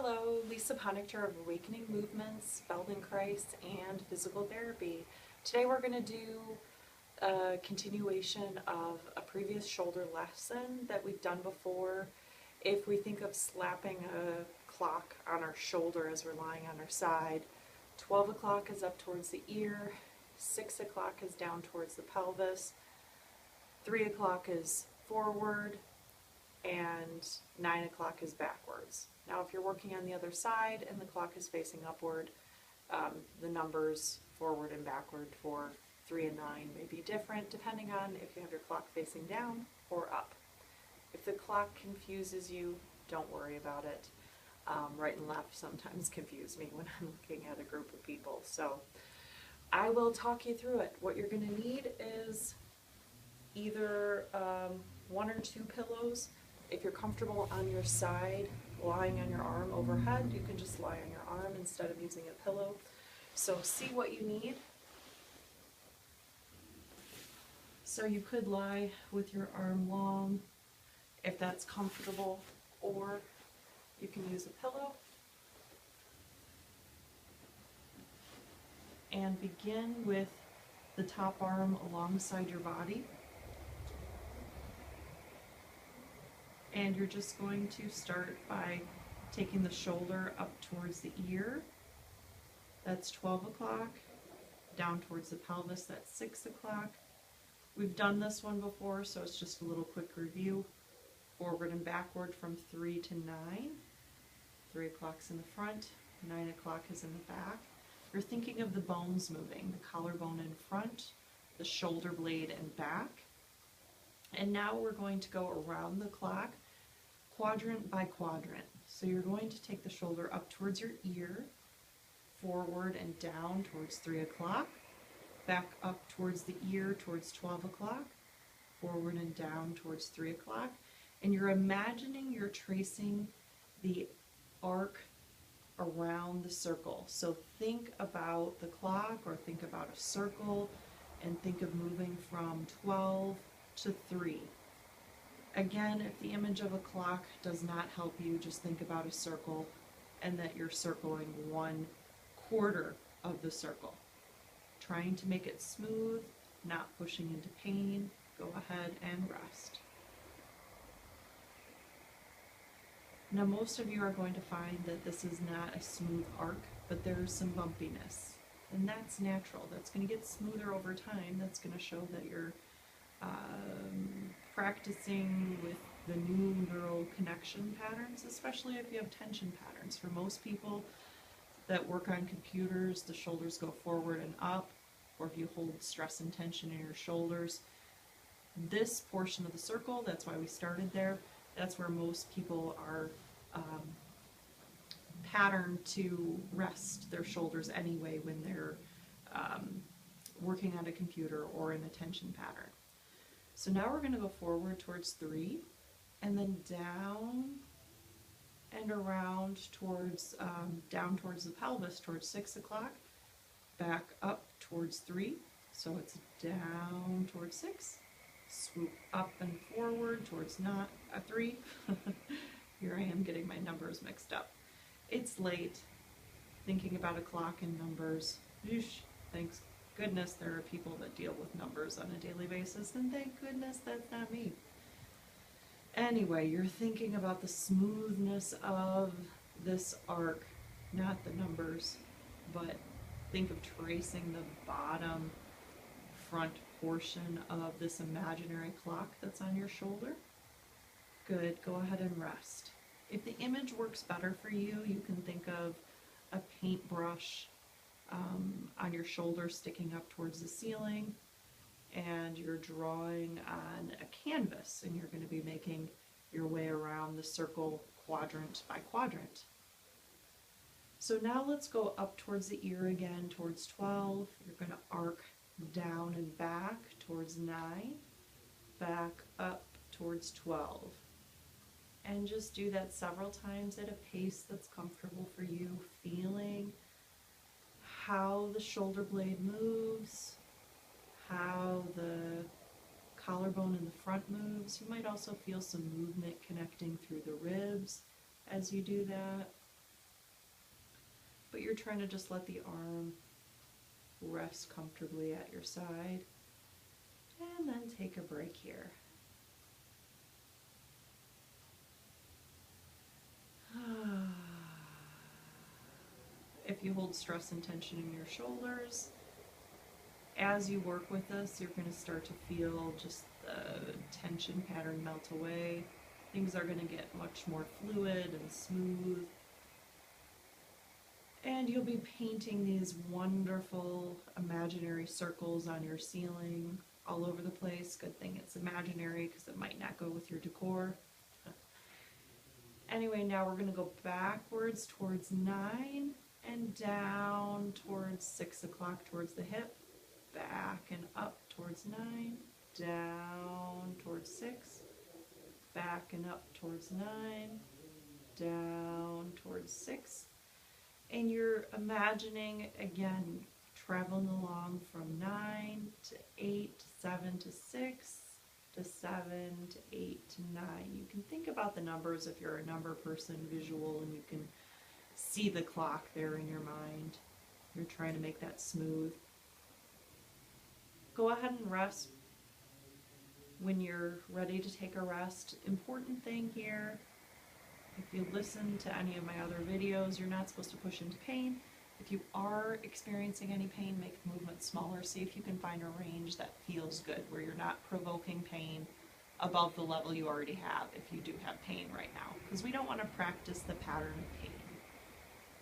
Hello, Lisa Ponector of Awakening Movements, Feldenkrais, and Physical Therapy. Today we're going to do a continuation of a previous shoulder lesson that we've done before. If we think of slapping a clock on our shoulder as we're lying on our side, 12 o'clock is up towards the ear, 6 o'clock is down towards the pelvis, 3 o'clock is forward, and 9 o'clock is backwards. Now if you're working on the other side and the clock is facing upward, the numbers forward and backward for 3 and 9 may be different depending on if you have your clock facing down or up. If the clock confuses you, don't worry about it. Right and left sometimes confuse me when I'm looking at a group of people. So I will talk you through it. What you're going to need is either 1 or 2 pillows. If you're comfortable on your side, lying on your arm overhead, you can just lie on your arm instead of using a pillow. So see what you need. So you could lie with your arm long if that's comfortable, or you can use a pillow. And begin with the top arm alongside your body. And you're just going to start by taking the shoulder up towards the ear. That's 12 o'clock. Down towards the pelvis, that's 6 o'clock. We've done this one before, so it's just a little quick review. Forward and backward from 3 to 9. 3 o'clock's in the front, 9 o'clock is in the back. You're thinking of the bones moving, the collarbone in front, the shoulder blade and back. And now we're going to go around the clock, quadrant by quadrant. So you're going to take the shoulder up towards your ear, forward and down towards 3 o'clock, back up towards the ear towards 12 o'clock, forward and down towards 3 o'clock. And you're imagining you're tracing the arc around the circle. So think about the clock or think about a circle and think of moving from 12 to 3. Again, if the image of a clock does not help you, just think about a circle and that you're circling 1/4 of the circle. Trying to make it smooth, not pushing into pain. Go ahead and rest. Now most of you are going to find that this is not a smooth arc, but there's some bumpiness. And that's natural. That's going to get smoother over time. That's going to show that you're practicing with the new neural connection patterns, especially if you have tension patterns. For most people that work on computers, the shoulders go forward and up, or if you hold stress and tension in your shoulders. This portion of the circle, that's why we started there, that's where most people are patterned to rest their shoulders anyway when they're working on a computer or in a tension pattern. So now we're going to go forward towards 3, and then down and around towards, down towards the pelvis towards 6 o'clock, back up towards 3, so it's down towards 6, swoop up and forward towards 3. Here I am getting my numbers mixed up. It's late, thinking about a clock and numbers. Eesh, thanks goodness there are people that deal with numbers on a daily basis, and thank goodness that's not me. Anyway, you're thinking about the smoothness of this arc, not the numbers, but think of tracing the bottom front portion of this imaginary clock that's on your shoulder. Good, go ahead and rest. If the image works better for you, you can think of a paintbrush on your shoulder sticking up towards the ceiling, and you're drawing on a canvas, and you're going to be making your way around the circle quadrant by quadrant. So now let's go up towards the ear again, towards 12. You're going to arc down and back towards 9, back up towards 12. And just do that several times at a pace that's comfortable for you, feeling how the shoulder blade moves, how the collarbone in the front moves. You might also feel some movement connecting through the ribs as you do that. but you're trying to just let the arm rest comfortably at your side. And then take a break here. If you hold stress and tension in your shoulders, as you work with this, you're going to start to feel just the tension pattern melt away. Things are going to get much more fluid and smooth. And you'll be painting these wonderful imaginary circles on your ceiling all over the place. Good thing it's imaginary because it might not go with your decor. Anyway, now we're going to go backwards towards 9 and down towards 6 o'clock towards the hip. Back and up towards 9, down towards 6, back and up towards 9, down towards 6. And you're imagining, again, traveling along from 9 to 8 to 7 to 6 to 7 to 8 to 9. You can think about the numbers if you're a number person, visual, and you can see the clock there in your mind. You're trying to make that smooth. Go ahead and rest when you're ready to take a rest. Important thing here, if you listen to any of my other videos, you're not supposed to push into pain. If you are experiencing any pain, make the movement smaller. See if you can find a range that feels good, where you're not provoking pain above the level you already have if you do have pain right now. Because we don't want to practice the pattern of pain.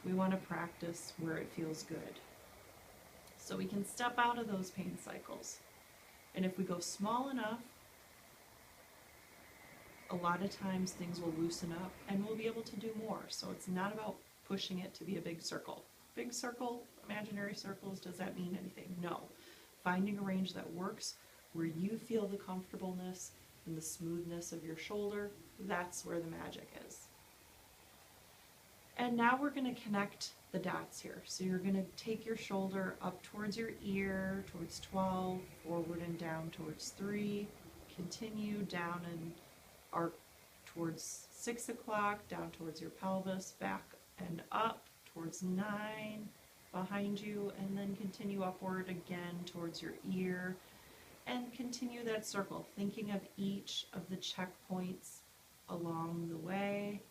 We want to practice where it feels good. So we can step out of those pain cycles. And if we go small enough, a lot of times things will loosen up and we'll be able to do more. So it's not about pushing it to be a big circle. Big circle, imaginary circles, does that mean anything? No. Finding a range that works, where you feel the comfortableness and the smoothness of your shoulder, that's where the magic is. And now we're going to connect the dots here. So you're going to take your shoulder up towards your ear, towards 12, forward and down towards 3, continue down and arc towards 6 o'clock, down towards your pelvis, back and up towards 9, behind you, and then continue upward again towards your ear, and continue that circle, thinking of each of the checkpoints along the way.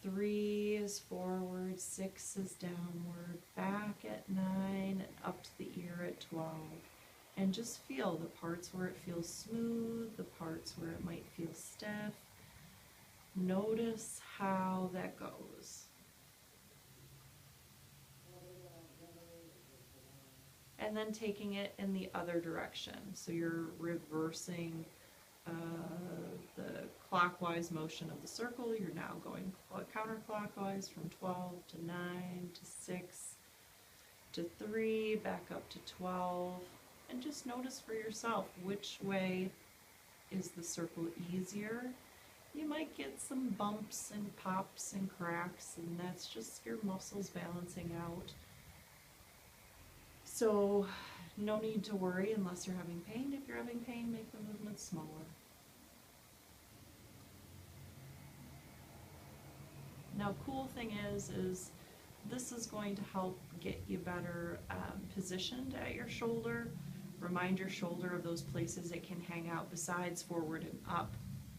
3 is forward, 6 is downward, back at 9, and up to the ear at 12. And just feel the parts where it feels smooth, the parts where it might feel stiff. Notice how that goes. And then taking it in the other direction. So you're reversing the clockwise motion of the circle. You're now going counterclockwise from 12 to 9 to 6 to 3, back up to 12. And just notice for yourself which way is the circle easier. You might get some bumps and pops and cracks, and that's just your muscles balancing out. So no need to worry unless you're having pain. If you're having pain, make the movement smaller. Now, cool thing is this is going to help get you better positioned at your shoulder. Remind your shoulder of those places it can hang out besides forward and up.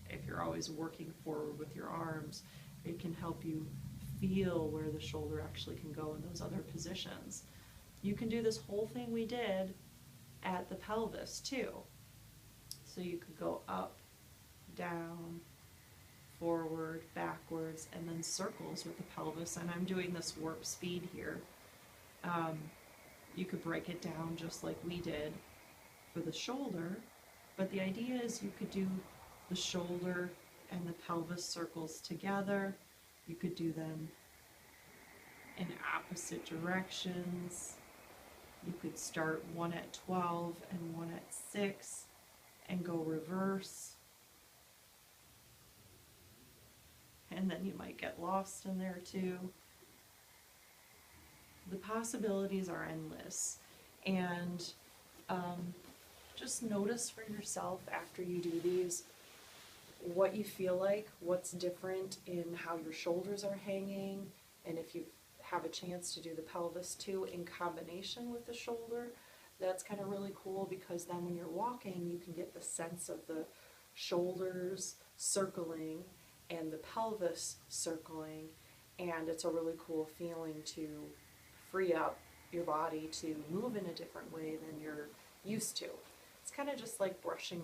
If you're always working forward with your arms, it can help you feel where the shoulder actually can go in those other positions. You can do this whole thing we did at the pelvis too. So you could go up, down, forward, backwards, and then circles with the pelvis. And I'm doing this warp speed here. You could break it down just like we did for the shoulder, but the idea is you could do the shoulder and the pelvis circles together. You could do them in opposite directions. You could start one at 12 and one at 6 and go reverse. And then you might get lost in there too. The possibilities are endless. And just notice for yourself after you do these what you feel like, what's different in how your shoulders are hanging, and if you've have a chance to do the pelvis too in combination with the shoulder. That's kind of really cool because then when you're walking, you can get the sense of the shoulders circling and the pelvis circling, and it's a really cool feeling to free up your body to move in a different way than you're used to. It's kind of just like brushing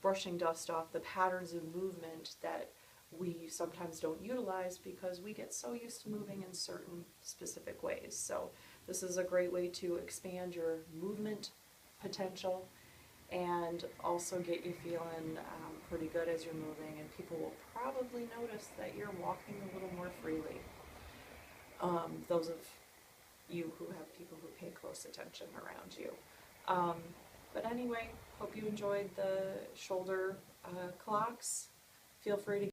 brushing dust off the patterns of movement that we sometimes don't utilize because we get so used to moving in certain specific ways. So this is a great way to expand your movement potential and also get you feeling pretty good as you're moving, and people will probably notice that you're walking a little more freely. Those of you who have people who pay close attention around you. But anyway, hope you enjoyed the shoulder clocks. Feel free to